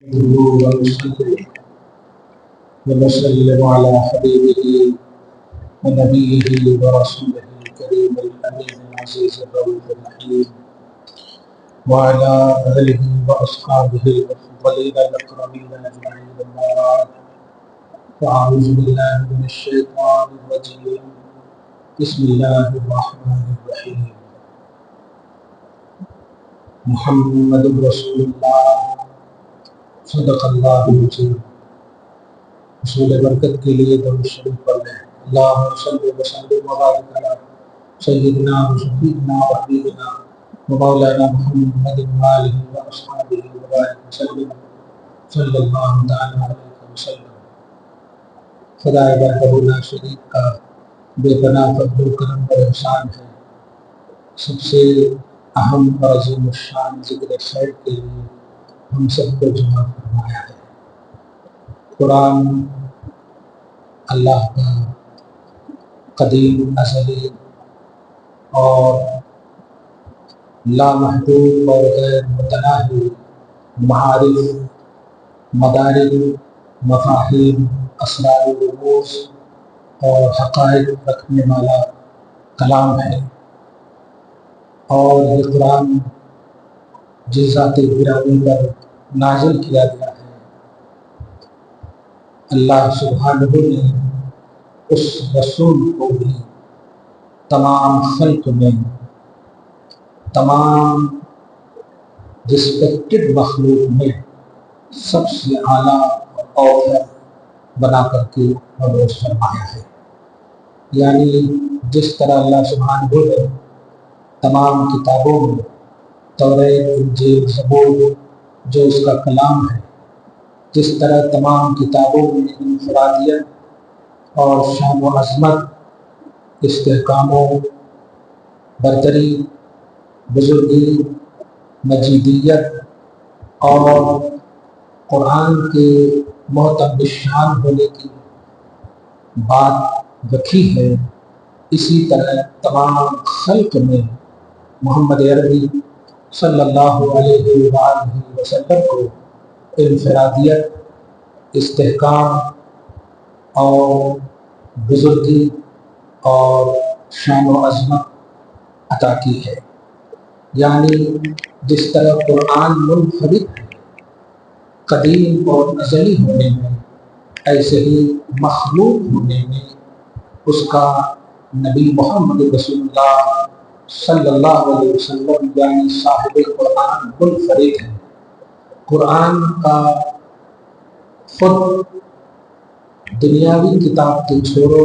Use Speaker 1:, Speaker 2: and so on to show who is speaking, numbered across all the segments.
Speaker 1: ونصلي ونسلم على حبيبه ونبيه ورسوله الكريم الأمين العزيز الرؤوف الرحيم وعلى آله وأصحابه الأفضلين الأكرمين أجمعين أما بعد فأعوذ بالله من الشيطان الرجيم بسم الله الرحمن الرحيم محمد رسول اللہ صدق اللہ العظیم۔ حصول برکت کے لیے درود شریف پڑھ لیں۔ اللہم صلی وسلم وبارک علی سیدنا وشفیعنا وحبیبنا ومولانا محمد وآلہ واصحابہ وبارک وسلم صلی اللہ تعالی علیہ وسلم۔ خدا وحدہ لا شریک کا بے پناہ فضل و کرم اور احسان ہے، سب سے اہم اور عظیم الشان ذکر خیر کے لیے ہم سب کو جمع فرمایا ہے۔ قرآن اللہ کا قدیم ازلی اور لامحدود اور غیر متناہی معارف، مدارک، مفاہیم، اسرار و رموز اور حقائق رکھنے والا کلام ہے، اور یہ قرآن جس ذات گرامی پر نازل کیا گیا ہے، اللہ سبحانہ نے اس رسول کو بھی تمام خلق میں، تمام رسپیکٹڈ مخلوق میں سب سے اعلیٰ اور بنا کر کے مبعوث فرمایا ہے۔ یعنی جس طرح اللہ سبحانہ نے تمام کتابوں میں توریت، انجیل، زبور جو اس کا کلام ہے، جس طرح تمام کتابوں میں انفرادیت اور شان و عظمت، استحکام و برتری، بزرگی، مجیدیت اور قرآن کے محتم شان ہونے کی بات رکھی ہے، اسی طرح تمام خلق میں محمد عربی صلی اللہ علیہ وآلہ وسلم کو انفرادیت، استحکام اور بزرگی اور شان و عظمت عطا کی ہے۔ یعنی جس طرح قرآن منفرد ہے قدیم اور ازلی ہونے میں، ایسے ہی مخلوق ہونے میں اس کا نبی محمد رسول اللہ صلی اللہ علیہ وسلم یعنی صاحب قرآن منفرد ہے۔ قرآن کا خود دنیاوی کتاب کے چھوڑو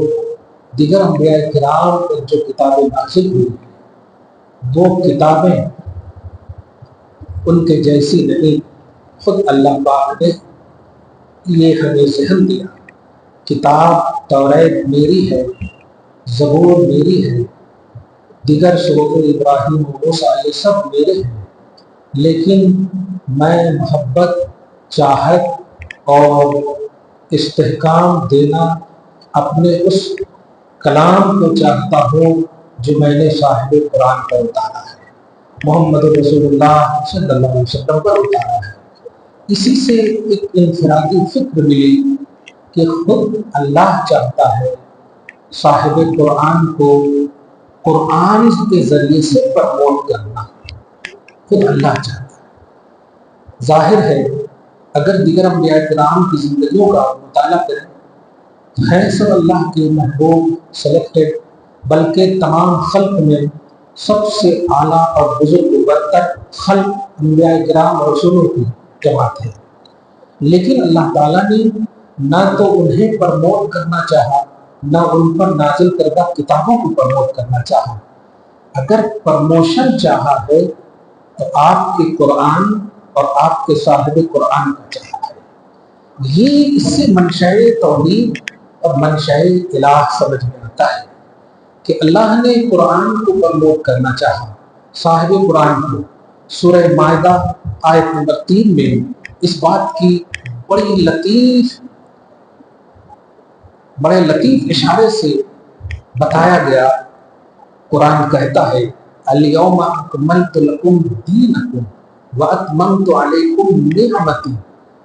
Speaker 1: دیگر انبیاء کرام پر جو کتابیں نازل ہوئی ہیں، وہ کتابیں ان کے جیسی نہیں۔ خود اللہ پاک نے یہ ہمیں ذہن دیا، کتاب توریت میری ہے، زبور میری ہے، دیگر صحف ابراہیم و موسیٰ یہ سب میرے ہیں، لیکن میں محبت، چاہت اور استحکام دینا اپنے اس کلام کو چاہتا ہوں جو میں نے صاحب قرآن پر اتارا ہے، محمد رسول اللہ صلی اللہ علیہ وسلم پر اتارا ہے۔ اسی سے ایک انفرادی فکر ملی کہ خود اللہ چاہتا ہے صاحب قرآن کو قرآن کے ذریعے سے پروموٹ کرنا، خود اللہ چاہتا ہے۔ ظاہر ہے اگر دیگر انبیاء کرام کی زندگیوں کا مطالعہ کریں تو ہے سب اللہ کے محبوب، سلیکٹڈ، بلکہ تمام خلق میں سب سے اعلیٰ اور بزرگ و برتر خلق انبیاء کرام اور رسولوں کی جماعت ہے، لیکن اللہ تعالیٰ نے نہ تو انہیں پروموٹ کرنا چاہا، نہ ان پر نازل کردہ کتابوں کو پروموٹ کرنا چاہا۔ اگر پروموشن چاہا ہے تو آپ کے قرآن اور آپ کے صاحب قرآن کا چاہا ہے۔ یہ اس سے منشأ توحید اور منشأ الہ سمجھ میں آتا ہے کہ اللہ نے قرآن کو پروموٹ کرنا چاہا، صاحب قرآن کو۔ سورہ مائدہ آیت نمبر 3 میں اس بات کی بڑے لطیف اشارے سے بتایا گیا۔ قرآن کہتا ہے الیوم اکملت لکم دینکم واتممت علیکم نعمتی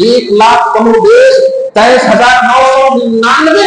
Speaker 1: 1,23,999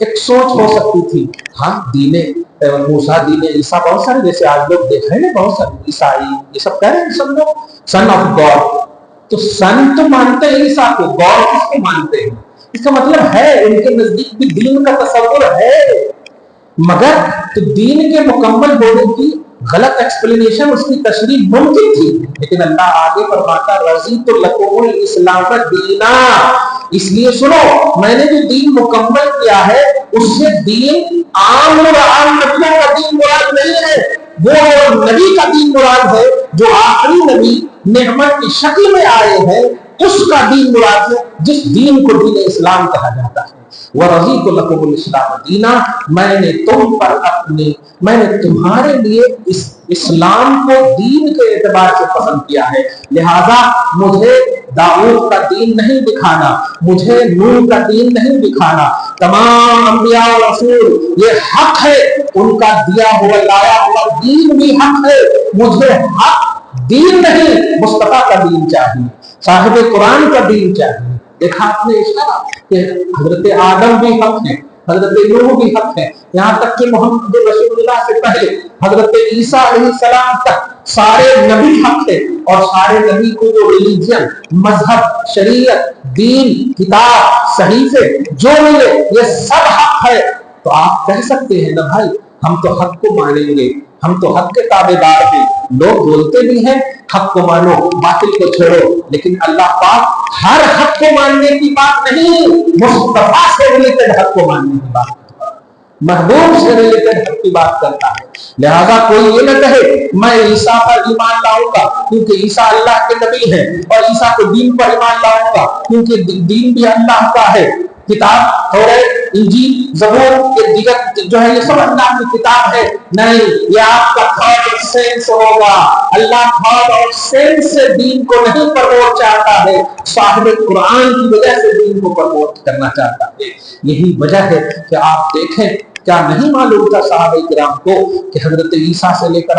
Speaker 1: ایک سوچ ہو سکتی تھی ہاں دین موسیٰ دین عیسیٰ بہت سارے جیسے آج لوگ دیکھ رہے ہیں بہت سارے عیسائی یہ سب کہہ رہے ہیں سب لوگ سن آف گاڈ، تو سن تو مانتے ہیں عیسیٰ کو، گاڈ کس کو مانتے ہیں؟ اس کا مطلب ہے ان کے نزدیک بھی دین کا تصور ہے، مگر تو دین کے مکمل ہونے کی غلط ایکسپلینیشن اس کی تشریح ممکن تھی، لیکن اللہ آگے فرماتا رضیت لکم الاسلام دینا، اس لیے سنو میں نے جو دین مکمل کیا ہے اس سے دین عام نبیوں کا دین مراد نہیں ہے، وہ نبی کا دین مراد ہے جو آخری نبی نعمت کی شکل میں آئے ہیں، اس کا دین مراد ہے جس دین کو دین اسلام کہا جاتا ہے۔ وَرَضِيتُ لَكُمُ الْإِسْلَامَ دِينًا، میں نے تم پر میں نے تمہارے لیے اس اسلام کو دین کے اعتبار سے پسند کیا ہے، لہذا مجھے داؤد کا دین نہیں دکھانا، مجھے نوح کا دین نہیں دکھانا، تمام انبیاء و رسول یہ حق ہے، ان کا دیا ہوا لایا ہوا دین بھی حق ہے، مجھے حق دین نہیں مصطفیٰ کا دین چاہیے، صاحب قرآن کا دین چاہیے۔ دیکھا آپ نے اشارہ کہ حضرت آدم بھی حق ہے، حضرت نوح بھی حق ہے، یہاں تک کہ محمد رسول اللہ سے پہلے حضرت عیسیٰ علیہ السلام تک سارے نبی حق تھے، اور سارے نبی کو جو ریلیجن، مذہب، شریعت، دین، کتاب، صحیفے جو ملے یہ سب حق ہے، تو آپ کہہ سکتے ہیں نا بھائی ہم تو حق کو مانیں گے، ہم تو حق کے تابع دار ہیں، لوگ بولتے بھی ہیں حق کو مانو باطل کو چھوڑو، لیکن اللہ پاک ہر حق کو ماننے کی بات نہیں، مصطفیٰ سے ریلیٹڈ حق کو ماننے کی بات، محبوب سے ریلیٹڈ حق کی بات کرتا ہے۔ لہذا کوئی یہ نہ کہے میں عیسیٰ پر ایمان لاؤں گا کیونکہ عیسیٰ اللہ کے نبی ہے، اور عیسیٰ کو دین پر ایمان لاؤں گا کیونکہ دین بھی اللہ کا ہے، کتاب توریت، انجیل، زبور یہ دیگر جو ہے یہ سب اللہ کی کتاب ہے، نہیں یہ آپ کا تھاٹ اور سینس ہوگا، اللہ تھاٹ اور سینس سے دین کو نہیں پروموٹ چاہتا ہے، صاحب قرآن کی وجہ سے دین کو پروموٹ کرنا چاہتا ہے۔ یہی وجہ ہے کہ آپ دیکھیں کیا نہیں معلوم تھا صحابہ کرام کو کہ حضرت عیسیٰ سے لے کر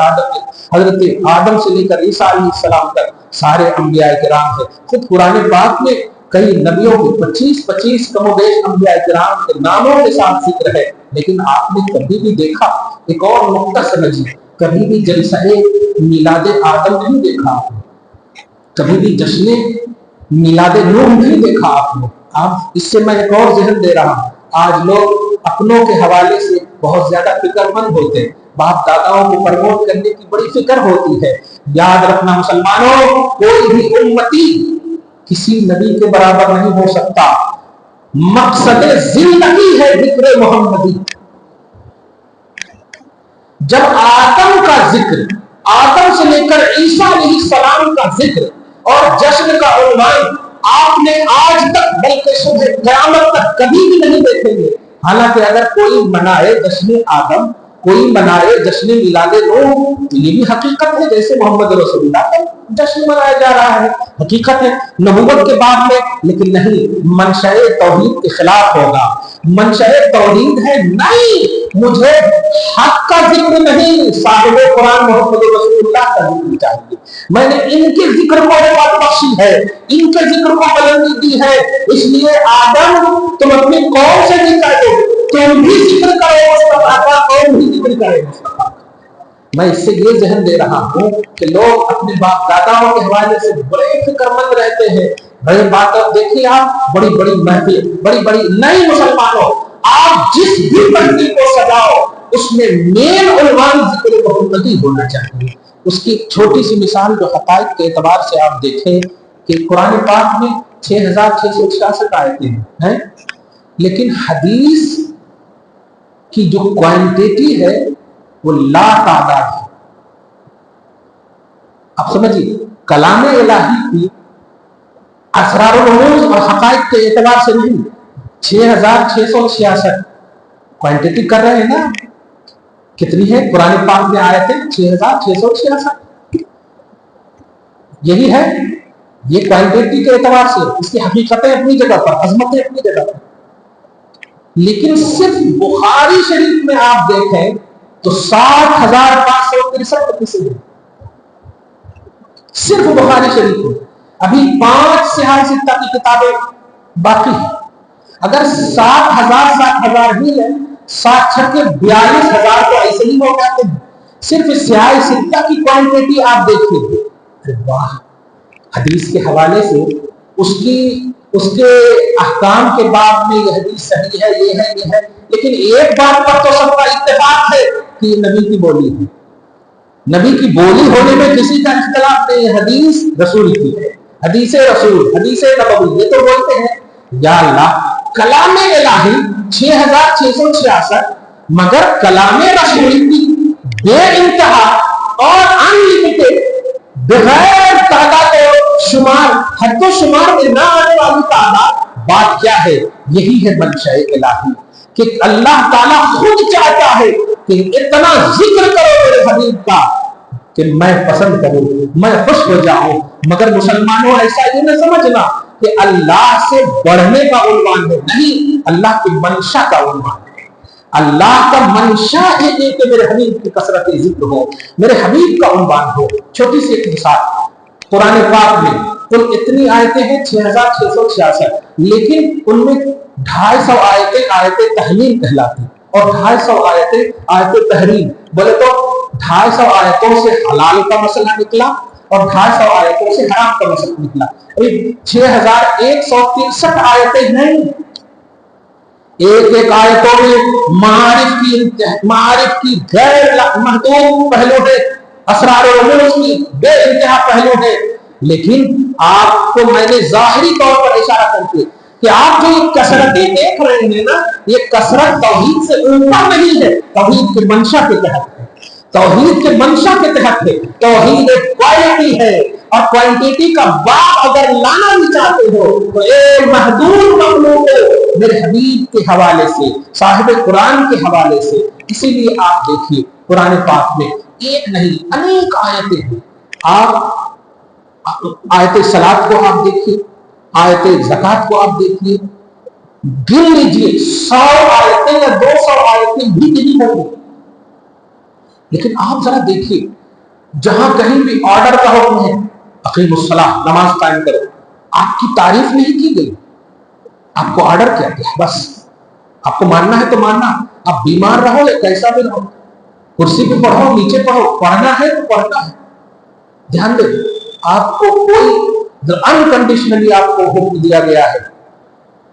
Speaker 1: حضرت آدم سے لے کر عیسیٰ علیہ السلام تک سارے انبیاء کرام ہیں۔ خود قرآن پاک میں کئی نبیوں کے 25 کم و بیش انبیاء کرام کے ناموں کے ساتھ ذکر ہے، لیکن آپ نے کبھی بھی دیکھا ایک اور نقطہ سمجھیے، کبھی بھی جلسہ میلاد آدم نہیں دیکھا، کبھی بھی جشن میلاد نوح نہیں دیکھا آپ نے۔ آپ اس سے میں ایک اور ذہن دے رہا ہوں، آج لوگ اپنوں کے حوالے سے بہت زیادہ فکر مند ہوتے ہیں، باپ داداؤں کو پروموٹ کرنے کی بڑی فکر ہوتی ہے۔ یاد رکھنا مسلمانوں، کوئی بھی امتی کسی نبی کے برابر نہیں ہو سکتا، مقصد زندگی ہے ذکر محمدی۔ جب آدم کا ذکر، آدم سے لے کر عیسیٰ علیہ السلام کا ذکر اور جشن کا عنوان آپ نے آج تک بلکہ صبح قیامت تک کبھی بھی نہیں دیکھیں گے، حالانکہ اگر کوئی منائے جشن آدم، کوئی منائے جشن میلاد نوح تو یہ بھی حقیقت ہے جیسے محمد رسول اللہ کا جشن منایا جا رہا ہے، حقیقت ہے نبوت کے بعد میں، لیکن نہیں منشأ توحید کے خلاف ہوگا، منشأ توحید ہے نہیں، مجھے حق کا ذکر نہیں، صاحب قرآن محمد رسول اللہ کا ذکر چاہیے، میں نے ان کے ذکر کو عزت بخشی ہے، ان کے ذکر کو بلندی دی ہے، اس لیے آدم تم اپنی قوم سے نہیں کہو، تم بھی ذکر کرو مصطفیٰ کا، قوم بھی ذکر کرے مصطفیٰ کا۔ میں اس سے یہ ذہن دے رہا ہوں کہ لوگ اپنے باپ داداؤں کے حوالے سے بڑے فکر مند رہتے ہیں، بڑی بات دیکھیے آپ، بڑی بڑی محفل، بڑی بڑی نئی مسلمانوں، آپ جس بھی بندی کو سجاؤ اس میں مین عنوان ذکر محمدی ہونا چاہیے۔ اس کی چھوٹی سی مثال جو حقائق کے اعتبار سے آپ دیکھیں کہ قرآن پاک میں 6666 آیتیں ہیں، لیکن حدیث کی جو کوانٹیٹی ہے وہ لا تعداد ہے۔ آپ سمجھیے کلام الہی کی اسرار العروج اور حقائق کے اعتبار سے نہیں، 6666 کوانٹیٹی کر رہے ہیں نا، کتنی ہے قرآن پاک میں آیتیں 6666، یہی ہے، یہ کوانٹیٹی کے اعتبار سے، اس کی حقیقتیں اپنی جگہ پر، عظمتیں اپنی جگہ پر، لیکن صرف بخاری شریف میں آپ دیکھیں تو 60,563 حدیثیں ہیں، صرف بخاری شریف میں۔ ابھی 5 سیاہ ستہ کی کتابیں باقی ہیں، اگر 60,000 ہی ہے، 60 چھکے 42,000 تو ایسے ہی ہو جاتے ہیں۔ صرف سیاہ سکہ کی کوانٹٹی آپ دیکھیے، واہ! حدیث کے حوالے سے اس کے احکام کے باب میں یہ حدیث صحیح ہے، یہ ہے، یہ ہے، لیکن ایک بات پر تو سب کا اتفاق ہے کہ یہ نبی کی بولی ہے۔ نبی کی بولی ہونے میں کسی کا اختلاف نہیں ہے، حدیث رسول کی ہے، حدیث رسول، حدیث نبوی۔ یہ تو بولتے ہیں یا اللہ کلام الہی 6666، مگر کلام رسول کی بے انتہا اور انلمیٹڈ، بغیر تعداد و شمار، حد و شمار میں نہ آنے والی تعداد، بات کیا ہے؟ یہی ہے منشأ الہی کہ اللہ تعالیٰ خود چاہتا ہے کہ اتنا ذکر کرو میرے حبیب کا کہ میں پسند کروں، میں خوش ہو جاؤں۔ مگر مسلمانوں ایسا یہ نہ سمجھنا کہ اللہ سے بڑھنے کا عنوان ہے، نہیں، اللہ کی منشا کا عنوان ہے۔ اللہ کا منشا ہے کہ میرے حبیب کی کثرت ذکر ہو، میرے حبیب کا عنوان ہو۔ چھوٹی سی ایک مثال، قرآن پاک میں کل اتنی آیتیں ہیں 6666، لیکن ان میں 250 آیتیں آیت تحلیل کہلاتی اور 250 آیتیں آیت تحریم۔ بولے تو 250 آیتوں سے حلال کا مسئلہ نکلا اور 250 آیتوں سے حرام کا مسئلہ نکلا۔ 6163 آیتیں ہیں، ایک آیتوں میں معارف کی غیر محدود پہلو ہے، اسرار و رموز کی بے انتہا پہلو ہے، لیکن آپ کو میں نے ظاہری طور پر اشارہ کر کے کہ آپ جو یہ کثرتیں دیکھ رہے ہیں نا، یہ کثرت توحید سے اوپر نہیں ہے، توحید کے منشا کے تحت ہے، توحید کے منشا کے تحت ہے۔ توحید ایک کوالٹی ہے، اور کوانٹیٹی کا باپ اگر لانا بھی چاہتے ہو تو ایک محدود مخلوق ہے میرے حبیب کے حوالے سے، صاحب قرآن کے حوالے سے۔ اسی لیے آپ دیکھیے قرآن پاک میں ایک نہیں انیک آیتیں ہیں۔ آپ آیت صلاۃ کو آپ دیکھیے، آیت زکوٰۃ کو آپ دیکھیے، گن لیجیے 100 آیتیں یا 200 آیتیں بھی نہیں ہوگی، لیکن آپ ذرا دیکھیے جہاں کہیں بھی آرڈر کا حکم ہے، اقیم الصلاۃ، نماز قائم کرو، آپ کی تعریف نہیں کی گئی، آپ کو آرڈر کیا گیا، بس آپ کو ماننا ہے تو ماننا، آپ بیمار رہو یا کیسا بھی رہو، کرسی پہ پڑھو نیچے پڑھو، پڑھنا ہے تو پڑھنا ہے۔ دھیان دیں، آپ کو کوئی انکنڈیشنلی آپ کو حکم دیا گیا ہے،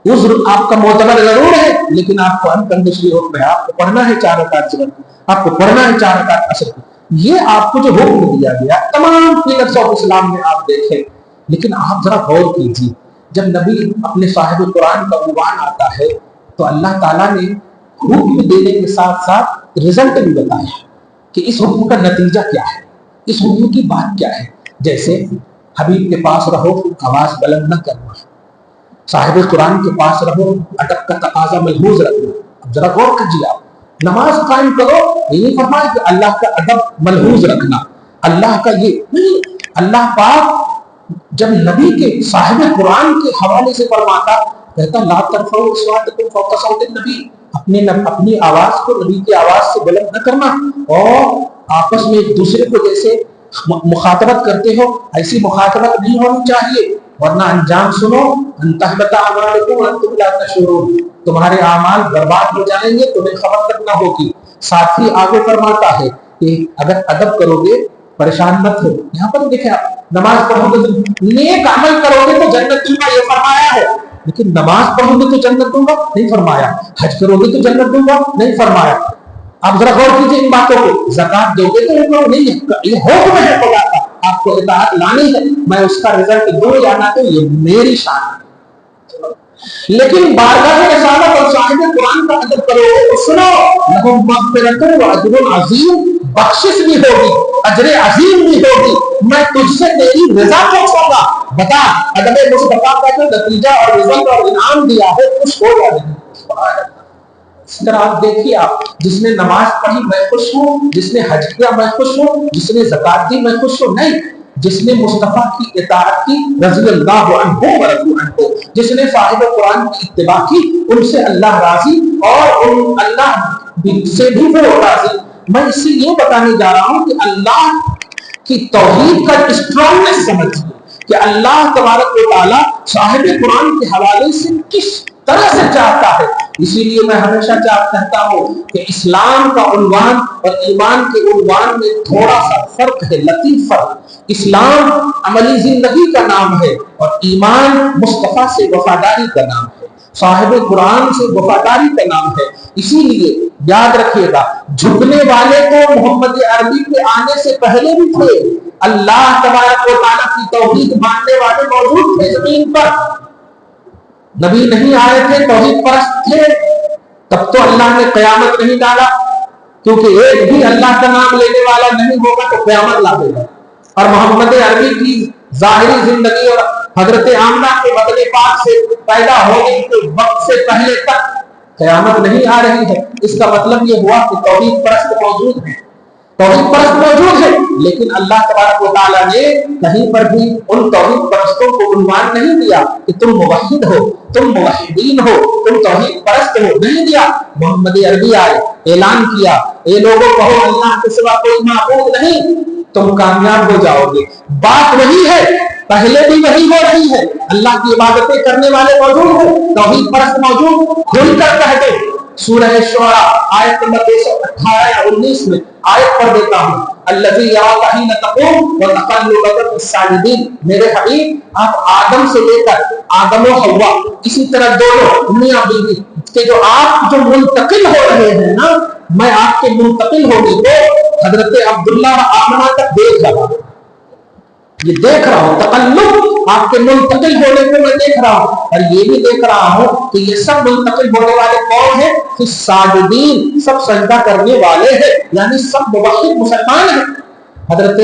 Speaker 1: عذر آپ کا معتبر ضرور ہے، لیکن آپ کو انکنڈیشنلی حکم ہے، آپ کو پڑھنا ہے 4 رکعت ظہر، آپ کو پڑھنا ہے 4 رکعت عصر۔ یہ آپ کو جو حکم دیا گیا تمام پلرز آف اسلام میں آپ دیکھیں، لیکن آپ ذرا غور کیجیے، جب نبی اپنے صاحب قرآن کا عنوان آتا ہے تو اللہ تعالیٰ نے حکم دینے کے ساتھ ساتھ رزلٹ بھی بتایا کہ اس حکم کا نتیجہ کیا ہے، اس حکم کی بات کیا ہے۔ جیسے حبیب کے پاس رہو، آواز بلند نہ کرنا، صاحب قرآن کے پاس رہو، ادب کا تقاضا ملحوظ رکھنا۔ اب ذرا غور کیجیے، آپ نماز قائم کرو، یہ نہیں فرمایا کہ اللہ کا ادب ملحوظ رکھنا، اللہ کا یہ نہیں۔ اللہ پاک جب نبی کے صاحب قرآن کے حوالے سے فرماتا، کہتا لا ترفعوا اصواتکم فوق صوت النبی، اپنی آواز کو نبی کی آواز سے بلند نہ کرنا، اور آپس میں ایک دوسرے کو جیسے مخاطبت کرتے ہو ایسی مخاطبت نہیں ہونی چاہیے، ورنہ انجام سنو، ان تحبط اعمالکم وانتم لا تشعرون، تمہارے اعمال برباد ہو جائیں گے، تمہیں خبر تک نہ ہوگی۔ ساتھ ہی آگے فرماتا ہے کہ اگر ادب کرو گے پریشان مت ہو۔ یہاں پر دیکھیں، آپ نماز پڑھو گے تو نیک عمل کرو گے تو جنت دوں گا، یہ فرمایا ہے، لیکن نماز پڑھو گے تو جنت دوں گا نہیں فرمایا، حج کرو گے تو جنت دوں گا نہیں فرمایا۔ آپ ذرا غور کیجیے ان باتوں کو، زکات دو گے تو نہیں، یہ حکم ہے خدا کا، آپ کو اطاعت لانی ہے، میں اس کا رزلٹ دوں یا نہ دوں یہ میری شان ہے۔ لیکن بارگاہ رسالت اور صاحب قرآن کا ادب کرو تو سنو، لہم مغفرۃ و اجر عظیم، بخشش بھی ہوگی، اجر عظیم بھی ہوگی، میں تجھ سے تیری رضا پوچھوں گا۔ بتا ادب مصطفیٰ کا جو نتیجہ اور رزلٹ اور انعام دیا ہے، خوش ہو یا نہیں؟ اس طرح آپ دیکھیے، آپ جس نے نماز پڑھی میں خوش ہوں، جس نے حج کیا میں خوش ہوں، جس نے زکات دی میں خوش ہوں، نہیں، جس نے مصطفیٰ کی اطاعت کی رضی اللہ عنہ ورضوا عنہ، جس نے صاحب قرآن کی اتباع کی ان سے اللہ راضی اور اللہ سے بھی وہ راضی۔ میں اس سے یہ بتانے جا رہا ہوں کہ اللہ کی توحید کا اسٹرانگنس سمجھیے کہ اللہ تبارک و تعالیٰ صاحب قرآن کے حوالے سے کس طرح سے چاہتا ہے. اسی لیے میں ہمیشہ کہتا ہوں کہ اسلام کا عنوان اور ایمان کے عنوان میں تھوڑا سا فرق ہے، لطیف فرق. اسلام عملی زندگی کا نام ہے اور ایمان مصطفیٰ سے وفاداری کا نام ہے، صاحب قرآن سے وفاداری کا نام ہے. اسی لیے یاد رکھیے گا، جھکنے والے تو محمد عربی کے آنے سے پہلے بھی تھے. اللہ تبارک و تعالیٰ کی توحید ماننے والے موجود تھے زمین پر. نبی نہیں آئے تھے، توحید پرست تھے، تب تو اللہ نے قیامت نہیں ڈالا، کیونکہ ایک بھی اللہ کا نام لینے والا نہیں ہوگا تو قیامت لا دے گا. اور محمد عربی کی ظاہری زندگی اور حضرت آمنہ کے بدن پاک سے پیدا ہونے کے وقت سے پہلے تک قیامت نہیں آ رہی ہے. اس کا مطلب یہ ہوا کہ توحید پرست موجود ہیں، توحید پرست موجود ہے، لیکن اللہ تبارک و تعالیٰ نے کہیں پر بھی ان توحید پرستوں کو عنوان نہیں دیا کہ تم موحد ہو، تم موحدین ہو، تم توحید پرست ہو، نہیں دیا. محمد عربی آئے، اعلان کیا، اے لوگوں کہو اللہ کے سوا کوئی معبود نہیں، تم کامیاب ہو جاؤ گے. بات وہی ہے، پہلے بھی وہی ہو رہی ہے. اللہ کی عبادتیں کرنے والے موجود ہیں، توحید پرست موجود، کھل کر کہہ دو. سورہ شعراء آیت نمبر 218 یا 19 میں آیت پڑھ دیتا ہوں، الذی یراک حین تقوم وتقلبک فی الساجدین. میرے حبیب، آپ آدم سے لے کر آدم و حوا، اسی طرح دونوں میاں بیوی کہ جو آپ جو منتقل ہو رہے ہیں نا، میں آپ کے منتقل ہونے کو حضرت عبداللہ و آمنہ تک دیکھ رہا ہوں. یہ دیکھ رہا ہوں تقلب، آپ کے منتقل ہونے کو میں دیکھ رہا ہوں. اور یہ بھی دیکھ رہا ہوں کہ یہ سب منتقل ہونے والے کون ہیں؟ ساجدین، سب سجدہ کرنے والے ہیں، یعنی سب موحد مسلمان ہیں. حضرت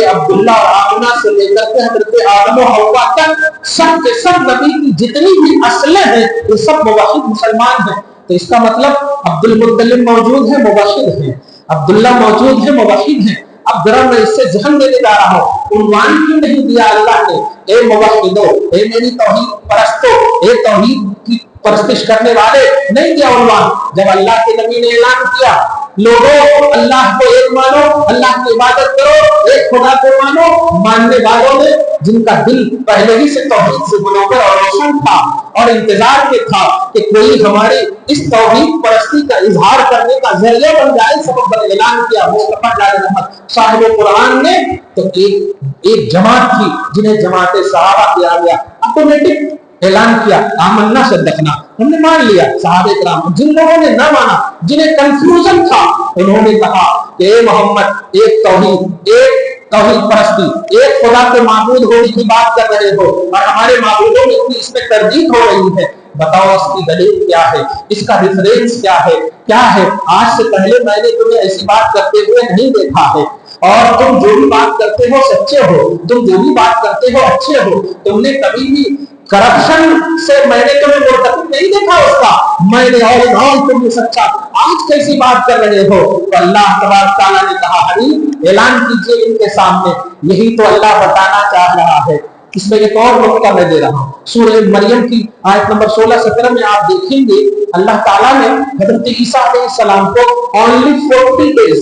Speaker 1: عبداللہ اور آمنہ سے لے کر کے حضرت آدم و حوا تک سب کے سب نبی کی جتنی بھی اصلیں ہیں یہ سب موحد مسلمان ہیں. تو اس کا مطلب عبد المطلب موجود ہے، موحد ہیں، عبداللہ موجود ہے، موحد ہیں. اب ذرا میں اس سے ذہن دینے جا رہا ہوں، عنوان کیوں نہیں دیا اللہ نے اے موحدو، اے میری توحید پرستو، اے توحید کی پرستش کرنے والے؟ نہیں دیا عنوان. جب اللہ کے نبی نے اعلان کیا، لوگوں اللہ کو ایک مانو، اللہ کی عبادت کرو، ایک خدا کو مانو، ماننے والوں نے جن کا دل پہلے ہی سے توحید سے منور اور روشن تھا اور انتظار میں تھا کہ کوئی ہماری اس توحید پرستی کا اظہار کرنے کا ذریعہ بن جائے، سبب بن اعلان کیا مصطفیٰ جار رحمت صاحب قرآن نے. تو ایک جماعت تھی جنہیں جماعت صحابہ کیا گیا، آٹومیٹک اعلان کیا آمنا صدقنا، ہم نے مان لیا. صحابہ کرام، جن لوگوں نے نہ مانا، جنہیں کنفیوژن تھا، انہوں نے کہا کہ اے محمد، ایک توحید پرستی، ایک خدا کے معبود ہونے کی بات کر رہے ہو اور ہمارے معبودوں میں اتنی اس میں تردید ہو رہی ہے، بتاؤ اس کی دلیل کیا ہے، اس کا ریفرنس کیا ہے. آج سے پہلے میں نے تمہیں ایسی بات کرتے ہوئے نہیں دیکھا ہے، اور تم جو بھی بات کرتے ہو سچے ہو، تم جو بھی بات کرتے ہو اچھے ہو. تم نے کبھی بھی کرپشن سے میں نے تمہیں مرتکب نہیں دیکھا، اس کا میں نے اور تم نے سچا. آج کیسی بات کر رہے ہو؟ تو اللہ تبارک تعالیٰ نے کہا حبیب اعلان کیجئے ان کے سامنے. یہی تو اللہ بتانا چاہ رہا ہے. اس میں ایک اور نقطہ میں دے رہا ہوں، سورہ مریم کی آیت نمبر 16-17 میں آپ دیکھیں گے اللہ تعالیٰ نے حضرت عیسیٰ علیہ السلام کو only 40 days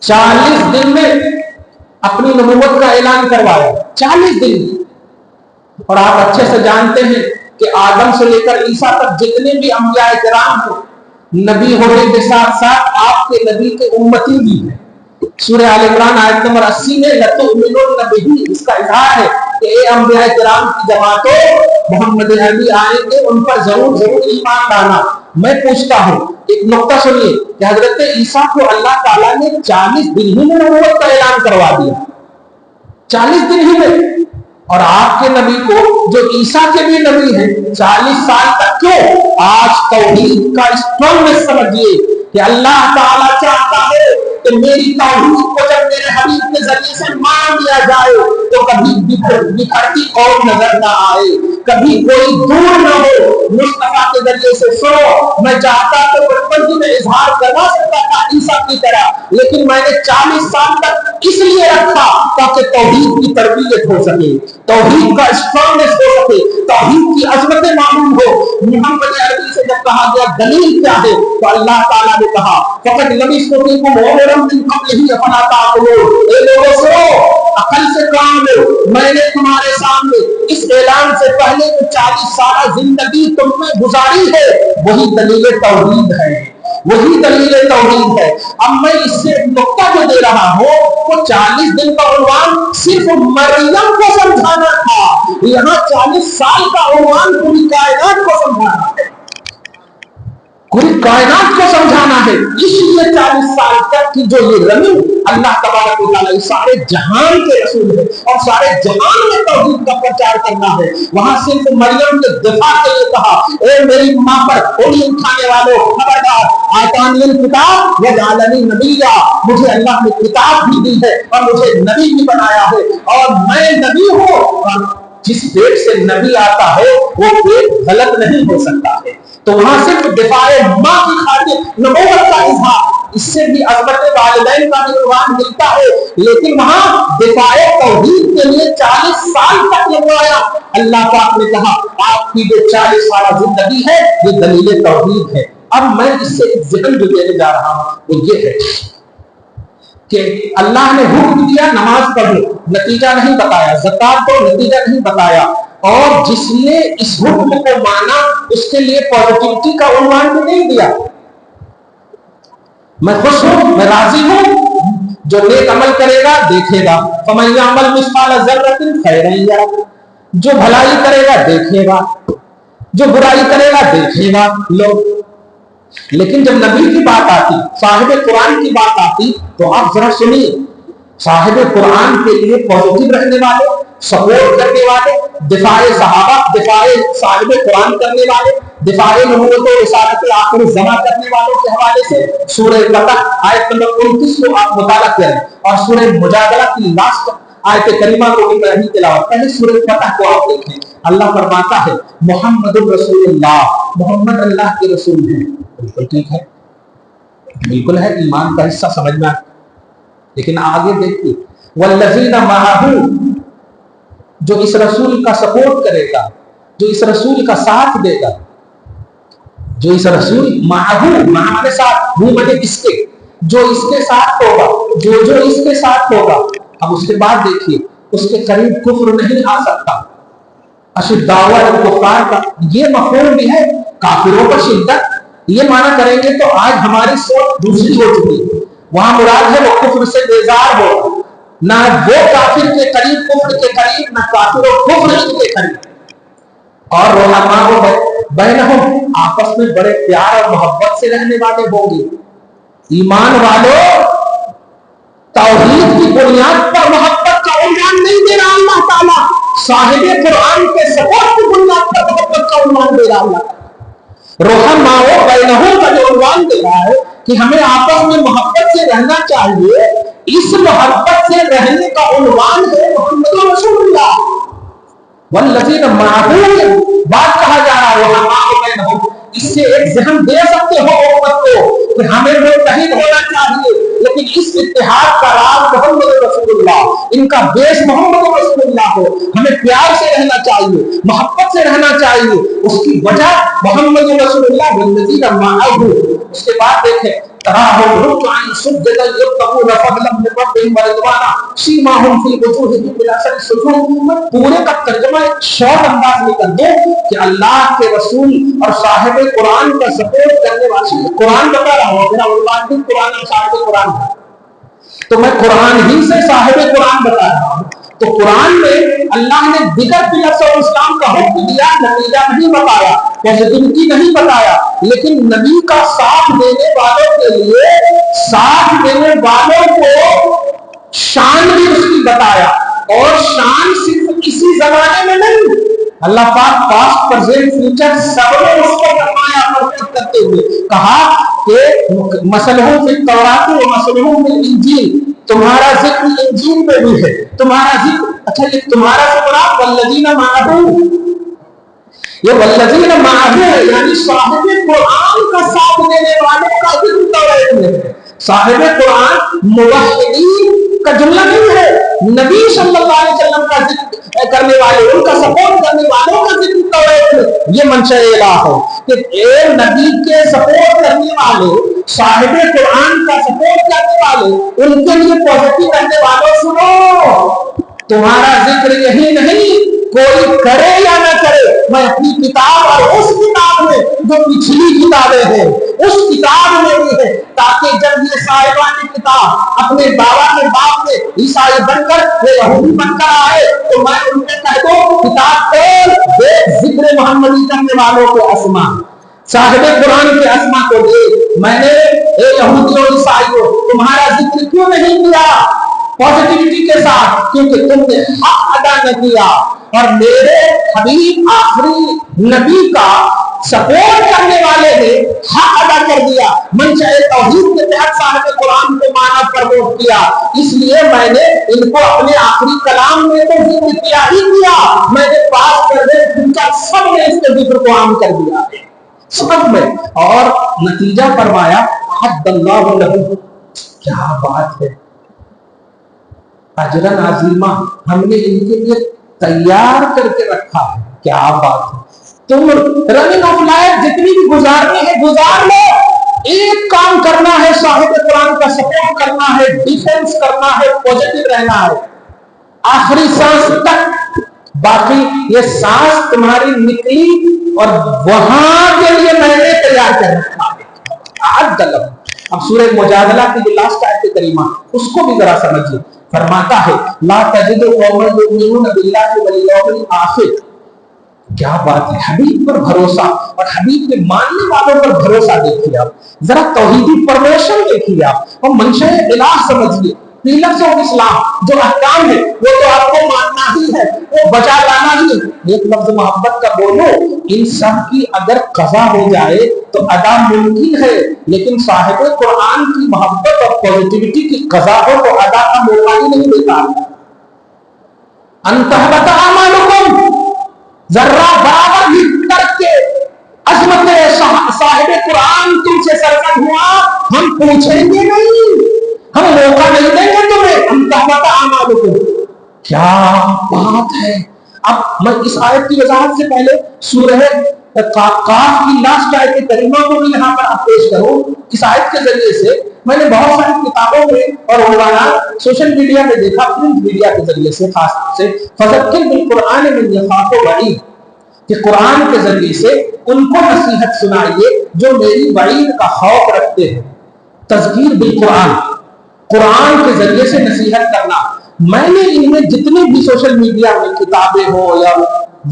Speaker 1: 40 دن میں اپنی نبوت کا اعلان کروایا. 40 دن. اور آپ اچھے سے جانتے ہیں کہ آدم سے لے کر عیسیٰ تک جتنے بھی انبیاء کرام ہیں، نبی ہونے کے ساتھ ساتھ آپ کے نبی کے امتی بھی ہیں. سورہ آل عمران آیت نمبر 80 میں لَتُؤْمِنُنَّ بِهِ، اس کا اظہار ہے کہ اے انبیاء کرام کی جماعتوں، محمد عربی آئیں گے، ان پر ضرور ایمان لانا. میں پوچھتا ہوں، ایک نقطہ سنیے کہ حضرت عیسیٰ کو اللہ تعالیٰ نے 40 دن ہی میں نبوت کا اعلان کروا دیا، 40 دن ہی میں. اور آپ کے نبی کو جو عیسیٰ کے بھی نبی ہیں 40 سال تک کیوں؟ آج توحید کا اسٹرانگنس سمجھیے کہ اللہ تعالیٰ چاہتا ہے کہ میری توحید کو جب میرے حبیب کے ذریعے سے مان لیا جائے تو کبھی بکھرتی قوم نظر نہ آئے، کبھی کوئی دور نہ ہو. مصطفیٰ کے ذریعے سے سنو. میں چاہتا تو بچپن ہی میں اظہار کروا سکتا تھا عیسیٰ کی طرح، لیکن میں نے 40 سال تک اس لیے رکھا تاکہ توحید کی تربیت ہو سکے، توحید کا اسٹرانگنس ہو سکے، توحید کی عظمتیں معلوم ہو۔ محمد عربی سے جب کہا گیا دلیل کیا ہے تو اللہ تعالیٰ نے کہا فقط لبثت فیکم عمرا من قبلہ افلا تعقلون، اے لوگوں سنو، عقل سے کام لو، میں نے تمہارے سامنے اس اعلان سے پہلے جو 40 سالہ زندگی تم میں گزاری ہے وہی دلیل توحید ہے، وہی دلیل توحید ہے۔ اب میں اس سے نقطہ جو دے رہا ہوں وہ 40 دن کا عنوان صرف مریم کو سمجھانا تھا، یہاں 40 سال کا عنوان پوری کائنات کو سمجھانا ہے، پوری کائنات کو سمجھانا ہے۔ اس لیے 40 سال تک کی جو یہ رمی اللہ تبارک و تعالیٰ سارے جہان کے رسول ہے اور سارے جہان میں توحید کا پرچار کرنا ہے، وہاں صرف مریم کے دفاع کے لیے کہا اے میری ماں پر انگلی اٹھانے والوں خبردار، آتانی الکتاب وجعلنی نبیا، مجھے اللہ نے کتاب بھی دی ہے اور مجھے نبی بھی بنایا ہے، اور میں نبی ہوں، اور جس پیٹ سے نبی آتا ہے وہ پیٹ غلط نہیں ہو سکتا ہے۔ تو وہاں صرف دفاع ماں کی خاطر نبوت کا اظہار، اس سے بھی عظمت والدین کا عنوان ملتا ہے، لیکن وہاں دفاع توحید کے لیے 40 سال تک لگوایا۔ اللہ پاک نے کہا آپ کی جو 40 سالہ زندگی ہے یہ دلیل توحید ہے۔ اب میں اس سے ایک ذکر جو دینے جا رہا ہوں وہ یہ ہے کہ اللہ نے حکم دیا نماز پڑھو، نتیجہ نہیں بتایا، زکات کو نتیجہ نہیں بتایا، اور جس نے اس حکم کو مانا اس کے لیے پازیٹیوٹی کا عنوان بھی نہیں دیا۔ میں خوش ہوں، میں راضی ہوں، جو نیک عمل کرے گا دیکھے گا، فَمَن يَعْمَلْ مِثْقَالَ ذَرَّةٍ خَيْرًا يَرَهُ، جو بھلائی کرے گا دیکھے گا، جو برائی کرے گا دیکھے گا لوگ۔ لیکن جب نبی کی بات آتی، صاحب قرآن کی بات آتی تو آپ ذرا سنیے، صاحب قرآن کے لیے پازیٹیو رہنے والے، سپورٹ کرنے والے، دفاع صحابہ، دفاع صاحب قرآن کرنے والے، دفاع نبوت و رسالت آخر الزمان کرنے والوں کے حوالے سے سورہ فتح آیت نمبر 29 کو آپ مطالعہ کریں، اور سورہ مجادلہ کی لاسٹ آیت کریمہ کو بھی پڑھنے تلاوت، پہلے سورہ فتح کو آپ دیکھیں۔ اللہ فرماتا ہے محمد الرسول اللہ، محمد اللہ کے رسول ہیں۔ بالکل ٹھیک ہے، بالکل ہے، ایمان کا حصہ سمجھ میں آتا، لیکن آگے دیکھیے والذین معہ، جو اس رسول کا سپورٹ کرے گا، جو اس رسول کا ساتھ دے گا، جو اس رسول معہ کے ساتھ، وہ مجھے اس کے، جو اس کے ساتھ ہوگا، جو اس کے ساتھ ہوگا۔ اب اس کے بعد دیکھیے اس کے قریب کفر نہیں آ سکتا۔ اشداء علی الکفار کا یہ مفہوم بھی ہے، کافروں پر شدت، یہ معنی کریں گے تو آج ہماری سوچ دوسری ہو چکی ہے۔ وہاں مراد ہے وہ کفر سے بیزار ہو، نہ وہ کافر کے قریب کفر کے قریب، نہ کافر و کفر کے قریب۔ اور رحماء بینہم، آپس میں بڑے پیار اور محبت سے رہنے والے ہوں گے۔ ایمان والوں، توحید کی بنیاد پر محبت کا عنوان نہیں دے رہا اللہ تعالیٰ، صاحب قرآن کے سپورٹ کی بنیاد پر محبت کا عنوان دے رہا اللہ۔ رحماء بینہم کا جو عنوان دے رہا ہے کہ ہمیں آپس میں محبت سے رہنا چاہیے، اس محبت سے رہنے کا عنوان ہے محمد رسول اللہ۔ والذین معہ بات کہا جا رہا ہے رحماء بینہم، اس سے ایک ذہن دے سکتے ہو امت کو کہ ہمیں متحد ہونا چاہیے، لیکن اس اتحاد کا راز محمد رسول اللہ، ان کا بیس محمد رسول اللہ ہو۔ ہمیں پیار سے رہنا چاہیے، محبت سے رہنا چاہیے، اس کی وجہ محمد رسول اللہ والذین معہ۔ اس کے بعد دیکھیں تراہم رکعا سجدا یبتغون فضلا من ربهم ورضوانا سیماہم فی وجوہہم من اثر السجود۔ میں پورے کا ترجمہ ایک شارٹ انداز میں کر دوں کہ اللہ کے رسول اور صاحب قرآن کا سپورٹ کرنے والے، قرآن بتا رہا ہوں، میرا عنوان بھی قرآن اور صاحب قرآن ہے، تو میں قرآن ہی سے صاحب قرآن بتا رہا ہوں۔ تو قرآن میں اللہ نے دیگر پلرس اور اسلام کا حکم دیا، نتیجہ نہیں بتایا، پازیٹیوٹی نہیں بتایا، لیکن نبی کا ساتھ دینے والوں کے لیے، ساتھ دینے والوں کو شان بھی اس کی بتایا، اور شان صرف کسی زمانے میں نہیں، اللہ پاک پاسٹ پریزنٹ فیوچر سب نے اس کو فرمایا پرفیکٹ کرتے ہوئے، کہا کہ مثلہم فی التوراۃ و مثلہم فی الانجیل، تمہارا ذکر انجیل میں بھی ہے، تمہارا ذکر، اچھا یہ تمہارا سے مراد والذین معہ، یہ والذین معہ یعنی صاحب قرآن کا ساتھ دینے والوں کا ذکر توریت میں ہے۔ صاحب قرآن موحدین کا جملہ نہیں ہے، نبی صلی اللہ علیہ وسلم کا ذکر کرنے والے، ان کا سپورٹ کرنے والوں کا ذکر توحید، یہ منشأ الہ ہے کہ اے نبی کے سپورٹ کرنے والے، صاحب قرآن کا سپورٹ کرنے والے، ان کے لیے پازیٹیو کرنے والوں سنو، تمہارا ذکر یہی نہیں، کوئی کرے یا نہ کرے، میں اپنی کتاب اور اس کتاب میں جو پچھلی کتابیں ہیں اس کتاب میں بھی ہے، تاکہ جب یہ صاحبان کتاب اپنے بابا کے باپ میں عیسائی بن کر یا یہودی بن کر آئے تو میں ان سے کہہ دوں کتاب کھول دیکھ ذکر محمدی کرنے والوں کے اسما، صاحب قرآن کے اسما کو دیکھ، میں نے اے یہودی اور عیسائیوں تمہارا ذکر کیوں نہیں کیا پازیٹیوٹی کے ساتھ، کیونکہ تم نے حق ادا نہ کیا، اور میرے حبیب آخری نبی کا سپورٹ کرنے والے نے حق ادا کر دیا، منشأ توحید کے تحت صاحب قرآن کو مانا پرموٹ کیا، اس لیے میں نے ان کو اپنے آخری کلام میں تو ذکر کیا ہی کیا، میں نے پاس کر دے سب نے اس کے ذکر کو عام کر دیا سب میں، اور نتیجہ فرمایا حد اللہ لہو، کیا بات ہے، اجرن عظیمہ، ہم نے ان کے لیے تیار کر کے رکھا ہے، کیا بات ہے، تم رننگ آف لائف جتنی بھی گزارنی ہے گزار لو، ایک کام کرنا ہے صاحب قرآن کا سپورٹ کرنا ہے، ڈیفنس کرنا ہے، پوزیٹو رہنا ہے آخری سانس تک، باقی یہ سانس تمہاری نکلی اور وہاں کے لیے میں نے تیار کر رکھا ہے۔ اب سورہ مجادلہ کی جو لاسٹ آیت کریمہ اس کو بھی ذرا سمجھیے، فرماتا ہے لا تجد قوما یؤمنون باللہ والیوم الآخر، کیا بات ہے، حبیب پر بھروسہ اور حبیب کے ماننے والوں پر بھروسہ دیکھیے آپ، ذرا توحیدی پروموشن دیکھیے آپ، اور منشأ الہ سمجھیے، پیلرز آف اسلام جو احکام ہے وہ تو آپ کو ماننا ہی ہے، وہ بچا لانا ہی ہے، ایک لفظ محبت کا بولو، ان سب کی اگر قضا ہو جائے تو ادا ممکن ہے، لیکن صاحب قرآن کی محبت اور پازیٹیوٹی کی قضا ہو تو ادا کا موقع ہی نہیں دیتا، انتہبت اعمالکم، ذرہ برابر بھی کر کے عظمت صاحب قرآن تم سے سرزد ہوا، ہم پوچھیں گے نہیں، ہم موقع نہیں دیں گے تمہیں، انتہبت اعمالکم، کیا بات ہے۔ اب میں اس آیت کی وضاحت سے پہلے سورہ قاف کی لاسٹ آیت کریمہ کو بھی یہاں پر آپ پیش کروں، اس آیت کے ذریعے سے میں نے بہت ساری کتابوں میں اور عنوانات سوشل میڈیا میں دیکھا، پرنٹ میڈیا کے ذریعے سے خاص طور سے فذکر بالقرآن من یخاف وعید، کہ قرآن کے ذریعے سے ان کو نصیحت سنائیے جو میری وعید کا خوف رکھتے ہیں، تذکیر بالقرآن، قرآن کے ذریعے سے نصیحت کرنا۔ میں نے ان میں جتنے بھی سوشل میڈیا میں کتابیں ہو یا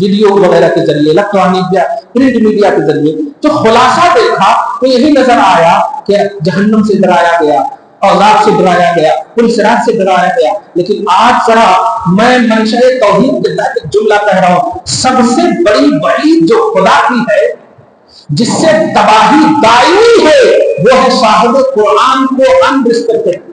Speaker 1: ویڈیو وغیرہ کے ذریعے، الیکٹرانک یا پرنٹ میڈیا کے ذریعے جو خلاصہ دیکھا تو یہی نظر آیا کہ جہنم سے ڈرایا گیا، عذاب سے ڈرایا گیا، پرصراط سے ڈرایا گیا، لیکن آج ذرا میں منشأ توحید کے تحت ایک جملہ کہہ رہا ہوں، سب سے بڑی وعید جو خدا کی ہے جس سے تباہی دائمی ہے وہ ہے صاحب قرآن کو انرسپیکٹڈ،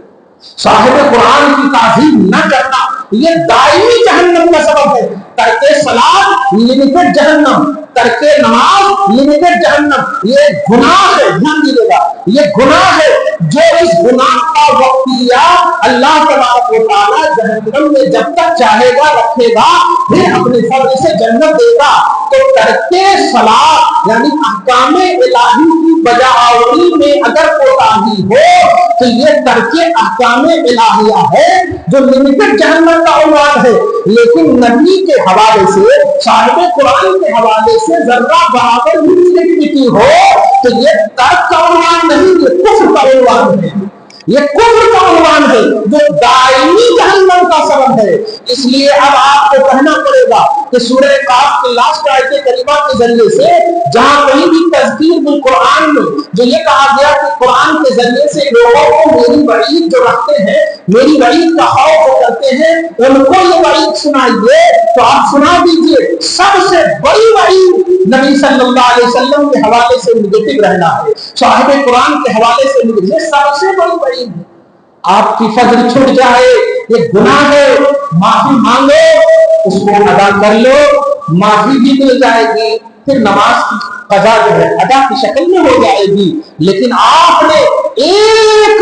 Speaker 1: صاحب قرآن کی تعظیم نہ کرنا، یہ دائمی جہنم کا سبب ہے۔ ترک صلاۃ لمیٹڈ جہنم، ترک نماز لمیٹڈ جہنم، یہ گناہ ہے، دھیان دیجیے گا، یہ گناہ ہے، جو اس گناہ کا وقتیہ اللہ تبارک و تعالیٰ جہنم میں جب تک چاہے گا رکھے گا، پھر اپنے فضل سے جنت دے گا۔ تو ترک صلاۃ یعنی احکام الہی کی بجاوری میں اگر کوتاہی ہو تو یہ ترک احکام الہیہ ہے جو لمیٹڈ جہنم کا عنوان ہے، لیکن نبی کے حوالے سے، صاحب قرآن کے حوالے سے ذرہ برابر بھی نگیٹیوٹی ہو تو یہ ترک کا عنوان نہیں، یہ کفر کا عنوان ہے، یہ کفر کا عنوان ہے جو دائمی جہنم کا سبب ہے۔ اس لیے اب آپ کو کہنا پڑے گا کہ سورہ قاف کی لاسٹ آیت کریمہ کے ذریعے سے جہاں کہیں بھی تذکیر بالقرآن میں جو یہ کہا گیا کہ قرآن کے ذریعے سے لوگوں کو میری وعید جو رکھتے ہیں، میری وعید کا خوف وہ کرتے ہیں، ان کو یہ وعید سنائیے، تو آپ سنا دیجئے، سب سے بڑی وعید نبی صلی اللہ علیہ وسلم کے حوالے سے نگیٹو رہنا ہے، صاحب قرآن کے حوالے سے نگیٹو، یہ سب سے بڑی وعید ہے۔ آپ کی فضل چھوٹ جائے، یہ گناہ ہے، معافی مانگو، اس کو ادا کر لو، معافی بھی مل جائے گی، پھر نماز کی قضا جو ہے ادا کی شکل میں ہو جائے گی، لیکن آپ نے ایک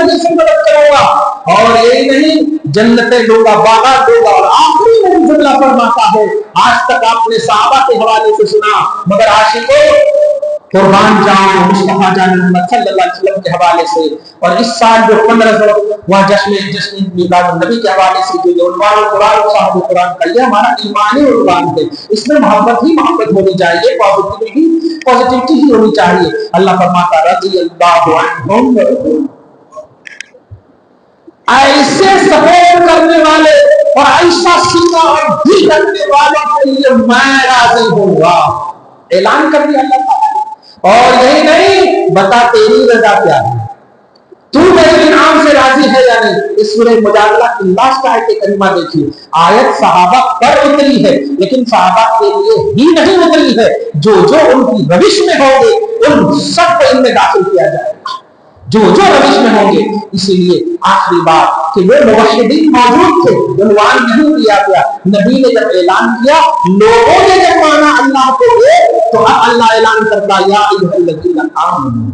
Speaker 1: ذریعے سے مدد کروں گا، اور یہی نہیں جنتیں دوں گا، باغات دوں گا۔ اور آخری میں جملہ فرماتا ہے، آج تک آپ نے صحابہ کے حوالے سے سنا، مگر عاشقوں قربان جاؤ مصطفیٰ جان محمد صلی اللہ علیہ وسلم کے حوالے سے۔ اور اس سال جو 1500 جشن میلاد النبی کے حوالے سے جو عنوان قرآن صاحب قرآن کا، یہ ہمارا ایمانی عنوان ہے۔ اس میں محبت ہی محبت ہونی چاہیے، پازیٹیوٹی ہی ہونی چاہیے۔ اللہ فرماتا رضی اللہ عنہم، ایسے سپورٹ کرنے والے اور ایسا سینا اور بھی کرنے والوں کے لیے میں راضی ہوں گا، اعلان کر دیا اللہ تعالیٰ۔ اور یہی نہیں، بتا تیری رضا کیا ہے، تو میرے انعام سے راضی ہے یا نہیں۔ اس سورہ مجادلہ کی لاسٹ آیت کریمہ دیکھیے، آیت صحابہ پر اتری ہے، لیکن صحابہ کے لیے ہی نہیں اتری ہے، جو ان کی روش میں ہوں گے ان سب کو ان میں داخل کیا جائے گا، جو روش میں ہوں گے۔ اسی لیے آخری بات کہ وہ موحدین موجود تھے، عنوان نہیں دیا گیا، نبی نے جب اعلان کیا، لوگوں نے جب مانا اللہ کو تو اب اللہ اعلان کرتا یا ایھا الذین آمنوا۔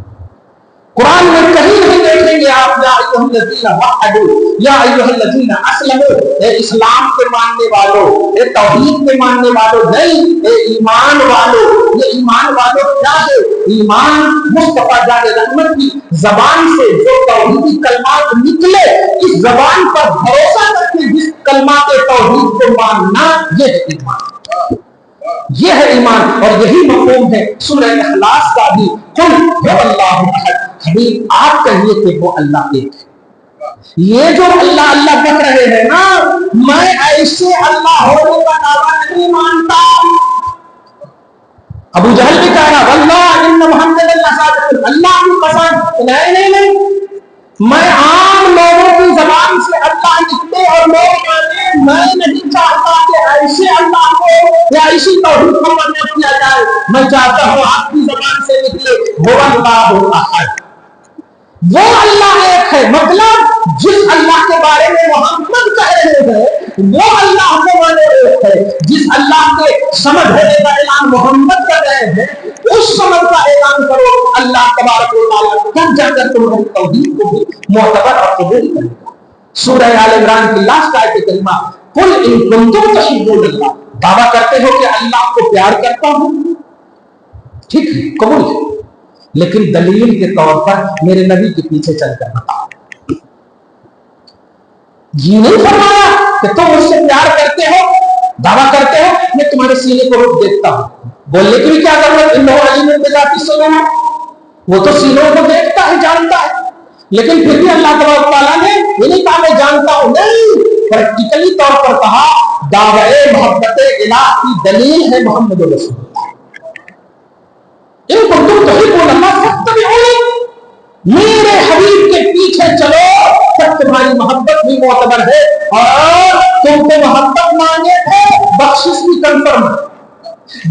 Speaker 1: قرآن میں کہیں نہیں دیکھیں گے آپ یا ایھا الذین وحدوا، یا ایھا الذین اسلموا، اے اسلام کے ماننے والوں، اے توحید کے ماننے والوں، نہیں، اے ایمان والوں۔ یہ ایمان والوں کیا ہے؟ ایمان مصطفیٰ جان رحمت کی زبان سے جو توحیدی کلمات نکلے، اس زبان پر بھروسہ کر کے جس کلمات توحید کو ماننا، یہ ہے ایمان، یہ ہے ایمان۔ اور یہی مفہوم ہے سورہ اخلاص کا بھی، قل هو اللہ احد۔ حبیب آپ کہیے کہ وہ اللہ ایک ہے۔ یہ جو اللہ اللہ کہہ رہے ہیں نا، میں ایسے اللہ ہونے کا دعویٰ نہیں مانتا۔ ابو جہل بھی کہہ رہا واللہ ان محمد لصادق، اللہ کی قسم، نہیں، میں عام لوگوں کی زبان سے اللہ نکلے اور لوگ مانے، میں نہیں چاہتا کہ ایسے اللہ کو یا ایسی توحید کو ماننا کیا جائے، میں چاہتا ہوں آپ کی زبان سے نکلے هو اللہ احد، وہ اللہ ایک ہے۔ مطلب جس اللہ کے بارے میں محمد کہہ رہے ہیں وہ اللہ کو مانے ایک ہے، جس اللہ کے سمجھ ہونے کا اعلان محمد کر رہے ہیں اس سمجھ کا اعلان کرو اللہ تبارک و تعالیٰ، تب جا کر تمہاری توحید کو بھی معتبر اور قبول کرے گا۔ سورہ آل عمران کی لاسٹ آیت کریمہ، قل ان کنتم تحبون اللہ، دعویٰ کرتے ہو کہ اللہ کو پیار کرتا ہوں، ٹھیک ہے، قبول ہے، لیکن دلیل کے طور پر میرے نبی کے پیچھے چل کر بتاؤ۔ یہ نہیں فرمایا کہ تم مجھ سے پیار کرتے ہو، دعویٰ کرتے ہو، میں تمہارے سینے کو روک دیکھتا ہوں، بولنے کی بھی کیا ضرورت، انہ علیم بذات الصدور، وہ تو سینوں کو دیکھتا ہے، جانتا ہے، لیکن پھر بھی اللہ تبارک تعالیٰ نے یہ نہیں کہا میں جانتا ہوں، نہیں، پریکٹیکلی طور پر کہا دعوی محبت الہ کی دلیل ہے محمد رسول اللہ۔ ان کو تم تحبون اللہ فاتبعونی، میرے حبیب کے پیچھے چلو، تب تمہاری محبت بھی معتبر ہے، اور تم کو محبت مانگے تھے، بخشش بھی کنفرم ہے،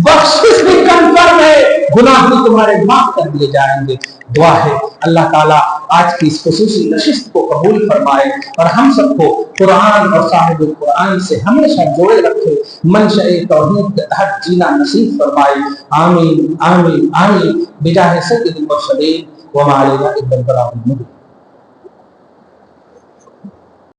Speaker 1: بخشش بھی کنفرم ہے، گناہ بھی تمہارے معاف کر دیے جائیں گے۔ دعا ہے اللہ تعالیٰ آج کی اس خصوصی نشست کو قبول فرمائے اور ہم سب کو قرآن اور صاحب القرآن سے ہمیشہ جوڑے رکھے، منشأ توحید کے تحت جینا نصیب فرمائے، آمین آمین آمین، بجاہ سید المرسلین وما علینا الا البلاغ المبین۔